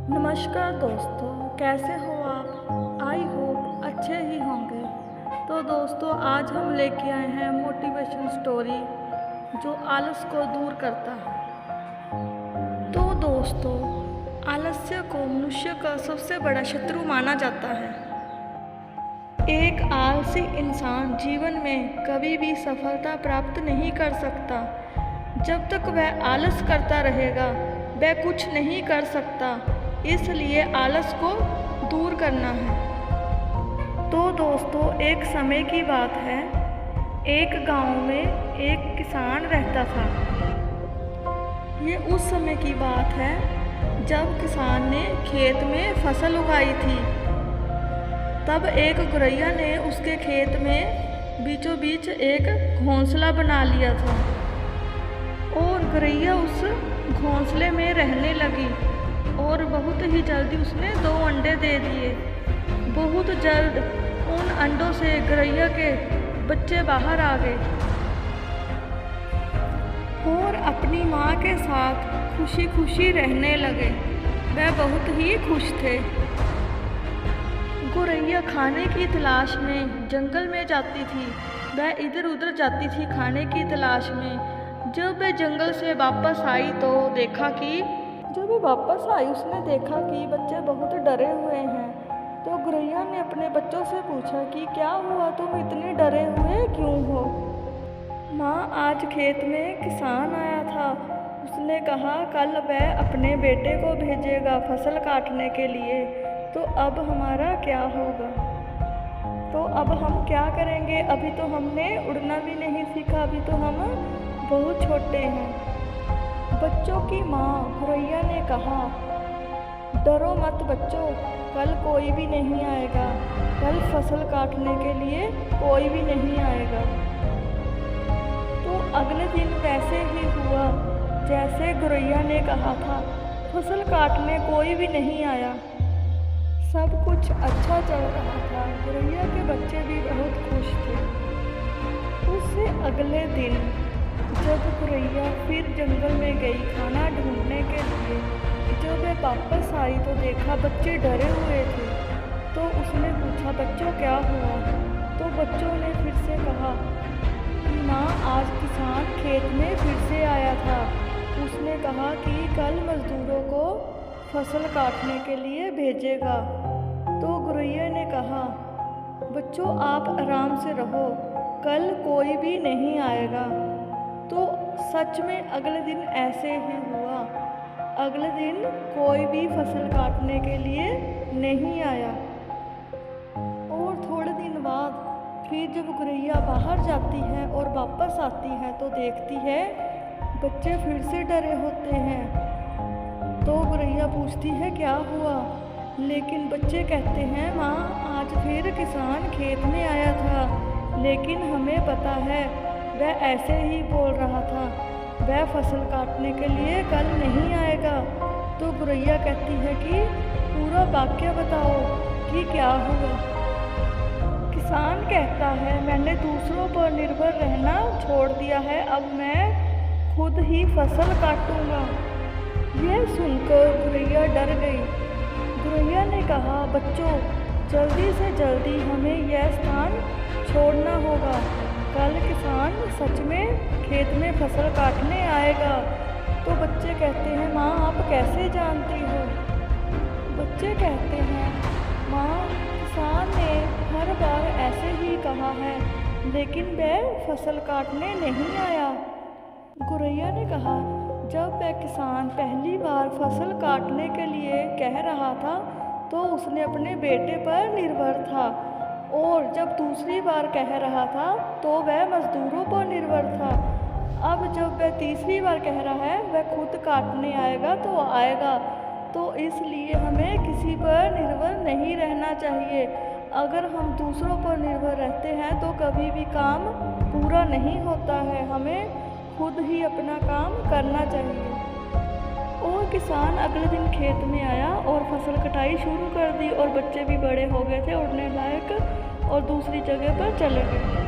नमस्कार दोस्तों, कैसे हो आप? आई होप अच्छे ही होंगे। तो दोस्तों, आज हम लेके आए हैं मोटिवेशन स्टोरी जो आलस को दूर करता है। तो दोस्तों, आलस्य को मनुष्य का सबसे बड़ा शत्रु माना जाता है। एक आलसी इंसान जीवन में कभी भी सफलता प्राप्त नहीं कर सकता। जब तक वह आलस करता रहेगा, वह कुछ नहीं कर सकता। इसलिए आलस को दूर करना है। तो दोस्तों, एक समय की बात है। एक गांव में एक किसान रहता था। ये उस समय की बात है जब किसान ने खेत में फसल उगाई थी। तब एक गौरैया ने उसके खेत में बीचों बीच एक घोंसला बना लिया था और गौरैया उस घोंसले में रहने लगी और बहुत ही जल्दी उसने 2 अंडे दे दिए। बहुत जल्द उन अंडों से गौरैया के बच्चे बाहर आ गए और अपनी माँ के साथ खुशी खुशी रहने लगे। वह बहुत ही खुश थे। गौरैया खाने की तलाश में जंगल में जाती थी। वह इधर उधर जाती थी खाने की तलाश में। जब वह जंगल से वापस आई तो उसने देखा कि बच्चे बहुत डरे हुए हैं। तो गौरैया ने अपने बच्चों से पूछा कि क्या हुआ, तुम इतने डरे हुए क्यों हो? माँ, आज खेत में किसान आया था। उसने कहा कल वह अपने बेटे को भेजेगा फसल काटने के लिए। तो अब हमारा क्या होगा? तो अब हम क्या करेंगे? अभी तो हमने उड़ना भी नहीं सीखा, अभी तो हम बहुत छोटे हैं। बच्चों की माँ गौरैया ने कहा, डरो मत बच्चों, कल कोई भी नहीं आएगा। कल फसल काटने के लिए कोई भी नहीं आएगा। तो अगले दिन वैसे ही हुआ जैसे गौरैया ने कहा था। फसल काटने कोई भी नहीं आया। सब कुछ अच्छा चल रहा था। गौरैया के बच्चे भी बहुत खुश थे। उससे अगले दिन जब गौरैया फिर जंगल में गई खाना ढूंढने के लिए, जब वह वापस आई तो देखा बच्चे डरे हुए थे। तो उसने पूछा, बच्चों क्या हुआ? तो बच्चों ने फिर से कहा कि माँ, आज किसान खेत में फिर से आया था। उसने कहा कि कल मजदूरों को फसल काटने के लिए भेजेगा। तो गौरैया ने कहा, बच्चों आप आराम से रहो, कल कोई भी नहीं आएगा। तो सच में अगले दिन ऐसे ही हुआ। अगले दिन कोई भी फसल काटने के लिए नहीं आया। और थोड़े दिन बाद फिर जब गौरैया बाहर जाती है और वापस आती है तो देखती है बच्चे फिर से डरे होते हैं। तो गौरैया पूछती है क्या हुआ? लेकिन बच्चे कहते हैं, माँ, आज फिर किसान खेत में आया था, लेकिन हमें पता है वह ऐसे ही बोल रहा था, वह फसल काटने के लिए कल नहीं आएगा। तो गौरैया कहती है कि पूरा वाक्य बताओ कि क्या हुआ। किसान कहता है, मैंने दूसरों पर निर्भर रहना छोड़ दिया है, अब मैं खुद ही फसल काटूंगा। यह सुनकर गौरैया डर गई। गौरैया ने कहा, बच्चों जल्दी से जल्दी हमें यह स्थान छोड़ना होगा। कल किसान सच में खेत में फसल काटने आएगा। तो बच्चे कहते हैं, माँ, आप कैसे जानती हो? बच्चे कहते हैं, माँ, किसान ने हर बार ऐसे ही कहा है, लेकिन वह फसल काटने नहीं आया। गौरैया ने कहा, जब वह किसान पहली बार फसल काटने के लिए कह रहा था तो उसने अपने बेटे पर निर्भर था, और जब दूसरी बार कह रहा था तो वह मजदूरों पर निर्भर था। अब जब वह तीसरी बार कह रहा है वह खुद काटने आएगा तो आएगा। तो इसलिए हमें किसी पर निर्भर नहीं रहना चाहिए। अगर हम दूसरों पर निर्भर रहते हैं तो कभी भी काम पूरा नहीं होता है। हमें खुद ही अपना काम करना चाहिए। और किसान अगले दिन खेत में आया और फसल कटाई शुरू कर दी और बच्चे भी बड़े हो गए थे उड़ने लायक और दूसरी जगह पर चले गए।